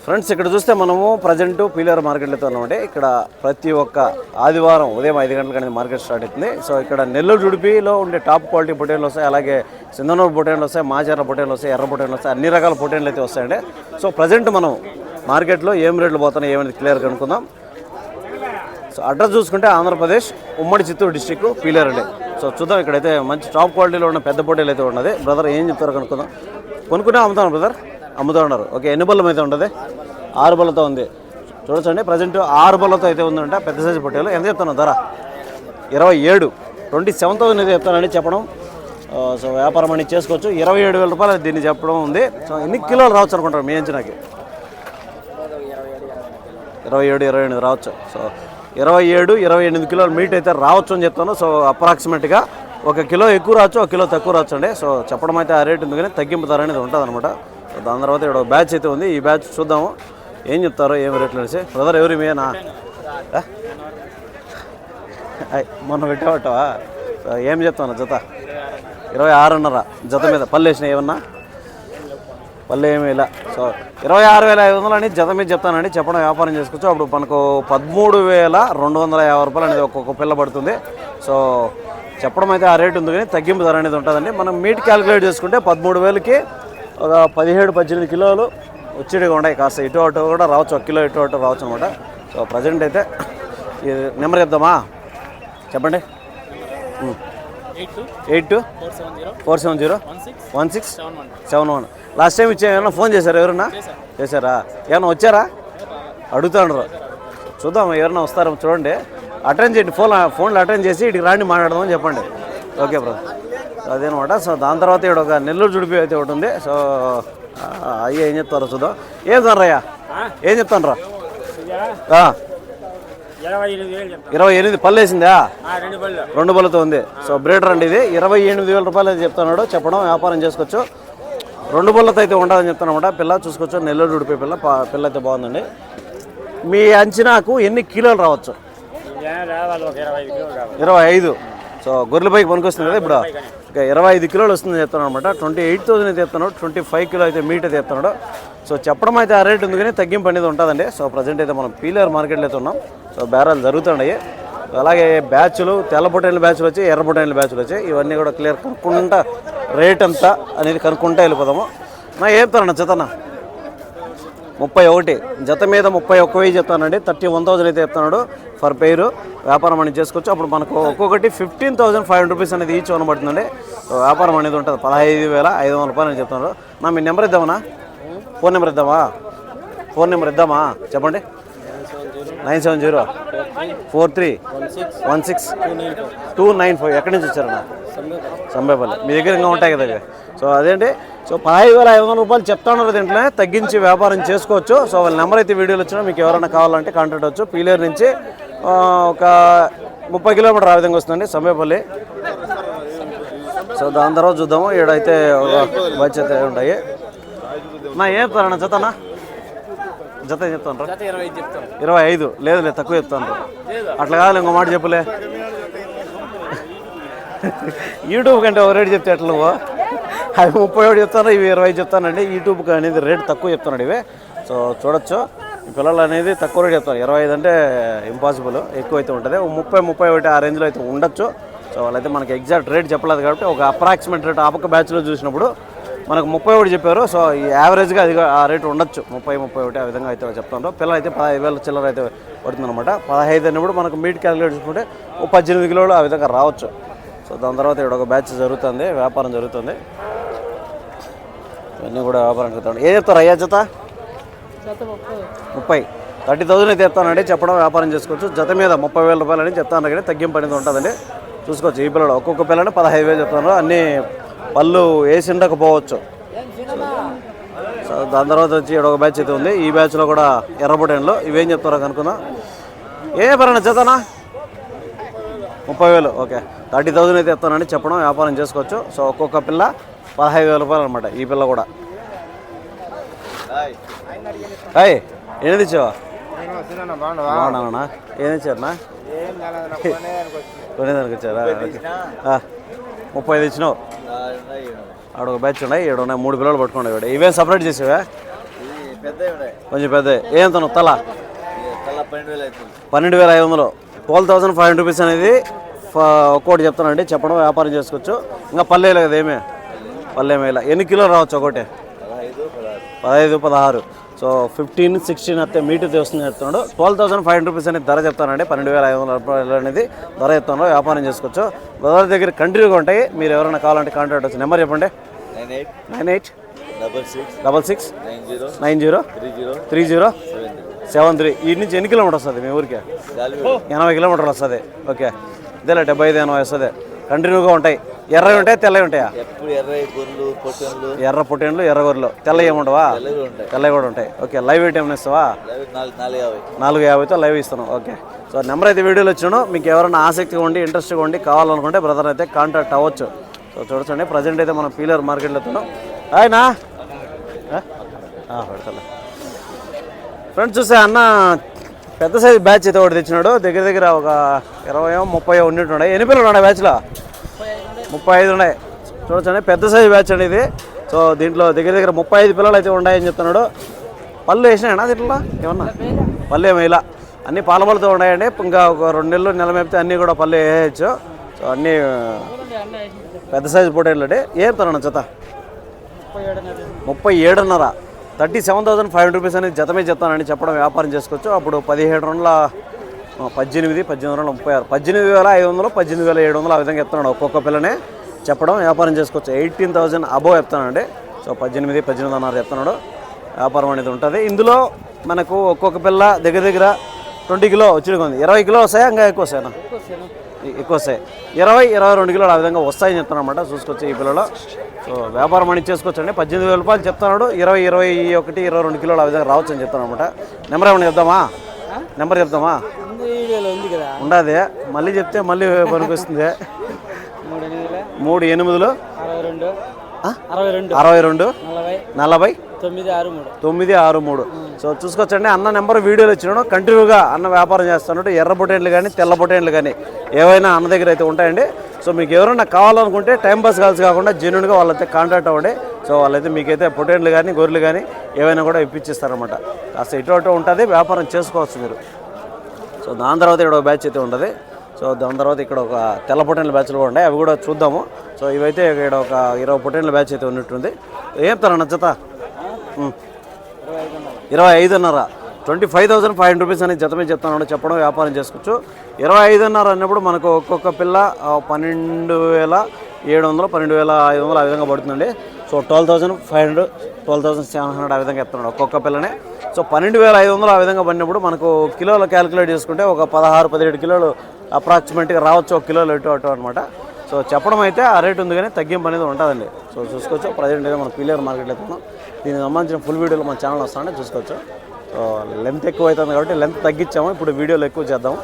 Friends ఇక్కడ చూస్తే మనము ప్రజెంట్ పీలేరు మార్కెట్లో ఉన్నామంటే ఇక్కడ ప్రతి ఒక్క ఆదివారం ఉదయం 5 గంటలకు అనేది మార్కెట్ స్టార్ట్ అవుతుంది. సో ఇక్కడ నెల్లూరు జుడిపిలో ఉండే టాప్ క్వాలిటీ పొటేన్లు వస్తాయి, అలాగే సింధనూరు పొటేన్లు వస్తాయి, మాచర్ల పొటేన్లు వస్తాయి, ఎర్ర పొటేన్లు వస్తాయి, అన్ని రకాల పొటేన్లు అయితే వస్తాయండి. సో ప్రజెంట్ మనం మార్కెట్లో ఏం రేట్లు పోతున్నాయి ఏమైనా క్లియర్ కనుక్కుందాం. సో అడ్రస్ చూసుకుంటే ఆంధ్రప్రదేశ్ ఉమ్మడి చిత్తూరు డిస్టిక్ పీలేరు అండి. సో చూద్దాం ఇక్కడైతే మంచి టాప్ క్వాలిటీలో ఉన్న పెద్ద పొటేలు అయితే ఉన్నది. బ్రదర్ ఏం చెప్తారో కనుక్కుందాం. కొనుక్కునే అమ్ముతాను బ్రదర్, అమ్ముతూ ఉన్నారు. ఓకే, ఎన్ని బళ్ళం అయితే ఉంటుంది? 6 బళ్ళతో ఉంది. చూడొచ్చండి ప్రజెంట్ 6 బళ్ళతో అయితే ఉందంట పెద్ద సైజు పొట్టేలు. ఎంత చెప్తాను ధర? 27,27,000 అయితే చెప్తానండి చెప్పడం. సో వ్యాపారం అనేది చేసుకోవచ్చు. 27,000 రూపాయలు దీన్ని చెప్పడం ఉంది. సో ఎన్ని కిలోలు రావచ్చు అనుకుంటారు మీ అంచనాకి? 27-28 రావచ్చు. సో 27-28 కిలోల మీట్ అయితే రావచ్చు అని చెప్తాను. సో అప్రాక్సిమేట్గా 1 కిలో ఎక్కువ రావచ్చు, 1 కిలో తక్కువ రావచ్చు అండి. సో చెప్పడం అయితే ఆ రేట్ ఉంది కానీ తగ్గింపు ధర అనేది ఉంటుంది అనమాట. సో దాని తర్వాత ఇక్కడ బ్యాచ్ అయితే ఉంది. ఈ బ్యాచ్ చూద్దాము ఏం చెప్తారో ఏం రేట్లు అనేసి. బ్రదర్ ఎవరి మీనా మొన్న పెట్టావటవా? సో ఏం చెప్తాను జత? 26.5 జత మీద పళ్ళు వేసినాయి ఏమన్నా? పళ్ళు ఏమీ ఇలా. సో 26,500 అని జత మీద చెప్తానండి చెప్పడం. వ్యాపారం చేసుకోవచ్చు. అప్పుడు మనకు 13,250 రూపాయలు అనేది ఒక్కొక్క పిల్ల పడుతుంది. సో చెప్పడం అయితే ఆ రేటు ఉంది కానీ తగ్గింపు ధర అనేది ఉంటుందండి. మనం మీట్ క్యాలిక్యులేట్ చేసుకుంటే 13,000కి ఒక 17-18 కిలోలు వచ్చేటిగా ఉన్నాయి. కాస్త ఇటు అటు కూడా రావచ్చు, 1 కిలో ఇటు అటు రావచ్చు అనమాట. సో ప్రజెంట్ అయితే ఈ నెంబర్ చెప్దామా? చెప్పండి. 82-470-1671. లాస్ట్ టైం ఏమన్నా ఫోన్ చేశారా? ఎవరన్నా చేశారా? ఏమన్నా వచ్చారా? అడుగుతాండ్రు. చూద్దాం ఎవరన్నా వస్తారో చూడండి. అటెండ్ చేయండి, ఫోన్లో అటెండ్ చేసి ఇటుకి రాండి మాట్లాడదామని చెప్పండి. Okay brother, అదేనమాట. సో దాని తర్వాత ఇక్కడ ఒక నెల్లూరు జుడిపి అయితే ఒకటి ఉంది. సో అయ్యా ఏం చెప్తారో చూద్దాం. ఏం సార్ అయ్యా ఏం చెప్తాను రా? 28 పళ్ళు వేసిందా? 2 బళ్ళతో ఉంది. సో బ్రీడర్ అండి ఇది. 28,000 రూపాయలు అయితే చెప్తున్నాడు చెప్పడం. వ్యాపారం చేసుకోవచ్చు. 2 బళ్ళతో అయితే ఉంటుందని చెప్తాను అనమాట. పిల్ల చూసుకోవచ్చు, నెల్లూరు జుడిపి పిల్ల అయితే బాగుందండి. మీ అంచనాకు ఎన్ని కిలోలు రావచ్చు? 25. సో గొర్రెల పైకి పనికొస్తుంది కదా ఇప్పుడు. ఇంకా 25 కిలోలు వస్తుందని చెప్తాను అనమాట. 28,000 అయితే చెప్తున్నాడు. 25 కిలో అయితే మీట్ అయితే చెప్తున్నాడు. సో చెప్పడం అయితే ఆ రేట్ ఉంది కానీ తగ్గింపు అనేది ఉంటుందండి. సో ప్రజెంట్ అయితే మనం పీలేరు మార్కెట్లో అయితే ఉన్నాం. సో బేరాలు జరుగుతున్నాయి. అలాగే బ్యాచ్లు తెల్ల పొటైన్ల బ్యాచ్లు వచ్చి, ఎర్ర పొటైన్ల బ్యాచ్లు వచ్చి, ఇవన్నీ కూడా క్లియర్ కనుక్కుంటా రేట్ అంతా అనేది కనుక్కుంటా వెళ్ళిపోదాము. నా ఏం చెప్తానన్నా జతనా? 31 జత మీద 31,000 చెప్తానండి. 31,000 అయితే చెప్తున్నాడు ఫర్ పేరు. వ్యాపారం అనేది చేసుకోవచ్చు. అప్పుడు మనకు ఒక్కొక్కటి 15,500 రూపీస్ అనేది ఈచ్ అనబడుతుందండి. వ్యాపారం అనేది ఉంటుంది. 15,500 రూపాయలు అని చెప్తున్నారు. నా మీ నెంబర్ ఇద్దామన్నా? ఫోన్ నెంబర్ ఇద్దామా? చెప్పండి. 970-43-16-295. ఎక్కడి నుంచి వచ్చారన్నా? సంబేపల్లి. మీ దగ్గర ఇంకా ఉంటాయి కదా ఇవి. సో అదేంటి. సో 15,500 రూపాయలు చెప్తున్నారు. దీంట్లోనే తగ్గించి వ్యాపారం చేసుకోవచ్చు. సో వాళ్ళ నెంబర్ అయితే వీడియోలు వచ్చినా మీకు ఎవరైనా కావాలంటే కాంటాక్ట్ అవ్వచ్చు. పీలేరు నుంచి ఒక 30 కిలోమీటర్ ఆ విధంగా వస్తుందండి సంబేపల్లి. సో దాని తర్వాత చూద్దాము. ఈడైతే బాధ్యత ఉంటాయి. నా ఏం చెప్తారన్నా జతనా? జత ఏం చెప్తాను? 25. లేదు తక్కువ చెప్తాను. అట్లా కాదు, ఇంకో మాట చెప్పులే. యూట్యూబ్ కంటే ఒక రేటు చెప్తే ఎట్లా నువ్వు? అవి 31 చెప్తాను, ఇవి 20 చెప్తానండి. యూట్యూబ్కి అనేది రేట్ తక్కువ చెప్తున్నాడు ఇవి. సో చూడొచ్చు ఈ పిల్లలు అనేది తక్కువ రేటు చెప్తాను. 25 అంటే ఇంపాసిబుల్, ఎక్కువ అయితే ఉంటుంది. 30-31 ఆ రేంజ్లో అయితే ఉండొచ్చు. సో వాళ్ళైతే మనకి ఎగ్జాక్ట్ రేట్ చెప్పలేదు కాబట్టి ఒక అప్రాక్సిమేట్ రేట్ ఆ పక్క బ్యాచ్లో చూసినప్పుడు మనకు 31 చెప్పారు. సో ఈ యావరేజ్గా అది ఆ రేటు ఉండొచ్చు. 30-31 ఆ విధంగా అయితే చెప్తాను. పిల్లలు అయితే 15,000 చిల్లర అయితే పడుతుందన్నమాట. 15 అన్నప్పుడు మనకు మీట్ క్యాలిక్యులేట్ చేసుకుంటే 18 కిలోలు ఆ విధంగా రావచ్చు. సో దాని తర్వాత ఇక్కడ ఒక బ్యాచ్ జరుగుతుంది, వ్యాపారం జరుగుతుంది. ఇవన్నీ కూడా వ్యాపారం జరుగుతుంది. ఏం చెప్తారు అయ్యా జత? 30. 30,000 అయితే చెప్తానండి చెప్పడం. వ్యాపారం చేసుకోవచ్చు. జత మీద 30,000 రూపాయలు అని చెప్తాను కానీ తగ్గింపు అనేది ఉంటుందండి. చూసుకోవచ్చు. ఈ పిల్లలు ఒక్కొక్క పిల్లని 15,000 చెప్తున్నారు. అన్నీ పళ్ళు వేసి ఉండకపోవచ్చు. సో దాని తర్వాత వచ్చి ఇక్కడ ఒక బ్యాచ్ అయితే ఉంది. ఈ బ్యాచ్లో కూడా ఎర్ర పొటైన్లు. ఇవేం చెప్తారో కనుక్కుందాం. ఏ పరణ జతనా? 30,000. ఓకే, 30,000 అయితే చెప్తానండి చెప్పడం. వ్యాపారం చేసుకోవచ్చు. సో ఒక్కొక్క పిల్ల 15,000 రూపాయలు అనమాట. ఈ పిల్ల కూడా. ఏం తెచ్చావా? బాగున్నానా? ఏం తెచ్చారనా? కొనేదానికి వచ్చారా? 30 తెచ్చినావు. ఆడ ఒక బ్యాచ్ ఉన్నాయి, 7 ఉన్నాయి. 3 పిల్లలు పట్టుకోండి. ఇవే సపరేట్ చేసేవా? కొంచెం పెద్ద ఏం తను తల 12,500 12,500 రూపీస్ అనేది ఒక్కోటి చెప్తానండి. చెప్పడం వ్యాపారం చేసుకోవచ్చు. ఇంకా పల్లెలు కదా ఏమే పల్లెమేలా ఎన్ని కిలోలు రావచ్చు ఒకటి 15-16 సో 15-16 అయితే మీటర్ వస్తుంది చెప్తున్నాడు. 12,500 రూపీస్ అనేది ధర చెప్తానండి. 12,500 రూపాయలు అనేది ధర చెప్తాను. వ్యాపారం చేసుకోవచ్చు. బ్రదర్ దగ్గర కంటిన్యూగా ఉంటాయి. మీరు ఎవరైనా కావాలంటే కాంటాక్ట్ వచ్చి నెంబర్ చెప్పండి. 98-66-90-30-73. ఈ నుంచి ఎన్ని కిలోమీటర్ వస్తుంది మీ ఊరికి? 80 కిలోమీటర్లు వస్తుంది. ఓకే ఇదేలే 75-80 వస్తుంది. కంటిన్యూగా ఉంటాయి. ఎర్రవి ఉంటాయి తెల్లవి ఉంటాయా? ఎర్ర పొట్టేళ్ళు ఎర్ర గొర్రెలు తెల్లవి ఏముండవా? తెల్లవి కూడా ఉంటాయి. ఓకే లైవ్ వెయిట్ ఏమైనా ఇస్తావా? 450తో లైవ్ ఇస్తాను. ఓకే సో నెంబర్ అయితే వీడియోలో వచ్చాను. మీకు ఎవరైనా ఆసక్తిగా ఉండి ఇంట్రెస్ట్గా ఉండి కావాలనుకుంటే బ్రదర్ అయితే కాంటాక్ట్ అవ్వచ్చు. సో చూడండి ప్రజెంట్ అయితే మనం పీలర్ మార్కెట్లో వెళ్తున్నాం. ఆయనా పెడతా ఫ్రెండ్స్ చూసే అన్న పెద్ద సైజు బ్యాచ్ అయితే ఒకటి తెచ్చినాడు. దగ్గర దగ్గర ఒక 20-30 ఉన్నట్టు. ఎన్ని పిల్లలు ఉన్నాయి బ్యాచ్లో? 35 ఉన్నాయి. చూడొచ్చండి పెద్ద సైజు బ్యాచ్ అండి ఇది. సో దీంట్లో దగ్గర దగ్గర 35 పిల్లలు అయితే ఉన్నాయని చెప్తున్నాడు. పళ్ళు వేసినాయన్నా దీంట్లో ఏమన్నా? పళ్ళు ఏమో ఇలా అన్నీ పాలపళ్ళతో ఉన్నాయండి. ఇంకా ఒక 2 నెలలు నెల మేపితే అన్నీ కూడా పళ్ళు వేయచ్చు. సో అన్నీ పెద్ద సైజు పొటేళ్ళు అండి. ఏం తన జత 37.5 37,500 రూపీస్ అనేది జతమే చెప్తానండి. చెప్పడం వ్యాపారం చేసుకోవచ్చు. అప్పుడు 17 రోజుల 18 36 18,500 18,700 ఆ విధంగా చెప్తున్నాడు. ఒక్కొక్క పిల్లనే చెప్పడం వ్యాపారం చేసుకోవచ్చు. 18,000 అబోవ్ చెప్తానండి. సో 18,500 చెప్తున్నాడు. వ్యాపారం అనేది ఉంటుంది. ఇందులో మనకు ఒక్కొక్క పిల్ల దగ్గర దగ్గర 20 కిలో వచ్చి ఉంది. 20 కిలో వస్తాయా? ఇంకా ఎక్కువ వస్తాయన్నా? ఎక్కువ వస్తాయి. 20-22 కిలోలు ఆ విధంగా వస్తాయని చెప్తాను అనమాట. చూసుకోవచ్చు ఈ పిల్లలు. సో వ్యాపారం అని చేసుకోవచ్చు అండి. 18,000 రూపాయలు చెప్తున్నాడు. 21-22 కిలోలు ఆ విధంగా రావచ్చు అని చెప్తాను అనమాట. నెంబర్ ఏమైనా చెప్దామా? నెంబర్ చెప్దామా? ఉండదు మళ్ళీ చెప్తే మళ్ళీ పనికొస్తుంది. 38 62 40 963. సో చూసుకోవచ్చండి అన్న నెంబర్ వీడియోలో ఇచ్చినాడు. కంటిన్యూగా అన్న వ్యాపారం చేస్తున్నాడు. ఎర్ర పొటేన్లు కానీ తెల్ల పొటేన్లు కానీ ఏవైనా అన్న దగ్గర అయితే ఉంటాయండి. సో మీకు ఎవరైనా కావాలనుకుంటే టైం పాస్ కాల్సి కాకుండా జెన్యున్గా వాళ్ళైతే కాంటాక్ట్ అవ్వండి. సో వాళ్ళైతే మీకైతే పొటేన్లు కానీ గొర్రెలు కానీ ఏవైనా కూడా ఇప్పించిస్తారనమాట. కాస్త ఇటు ఉంటుంది. వ్యాపారం చేసుకోవచ్చు మీరు. సో దాని తర్వాత ఇక్కడ ఒక బ్యాచ్ అయితే ఉంటుంది. సో దాని తర్వాత ఇక్కడ ఒక తెల్ల పొటేన్ల బ్యాచ్లు కూడా ఉన్నాయి. అవి కూడా చూద్దాము. సో ఇవైతే ఇక్కడ ఒక 20 పొటేన్ల బ్యాచ్ అయితే ఉన్నట్టుంది. ఏం తన జత 25.5 25,500 రూపీస్ అనేది జతమే చెప్తాను. చెప్పడం వ్యాపారం చేసుకోవచ్చు. 25.5 అన్నప్పుడు మనకు ఒక్కొక్క పిల్ల 12,700 12,500 ఆ విధంగా పడుతుందండి. సో 12,500 12,700 ఆ విధంగా చెప్తున్నాడు ఒక్కొక్క పిల్లనే. సో 12,500 ఆ విధంగా పడినప్పుడు మనకు కిలోలు క్యాలిక్యులేట్ చేసుకుంటే ఒక 16-17 కిలోలు అప్రాక్సిమేట్గా రావచ్చు. ఒక కిలోలు ఇటు అటు అనమాట. సో చెప్పడం అయితే ఆ రేట్ ఉంది కానీ తగ్గింపు అనేది ఉంటుందండి. సో చూసుకోవచ్చు. ప్రజెంట్ అయితే మనం పీలర్ మార్కెట్లో వెళ్తున్నాం. దీనికి సంబంధించిన ఫుల్ వీడియోలు మన ఛానల్ వస్తామంటే చూసుకోవచ్చు. సో లెంత్ ఎక్కువ అవుతుంది కాబట్టి లెంత్ తగ్గించాము. ఇప్పుడు వీడియోలు ఎక్కువ చేద్దాము.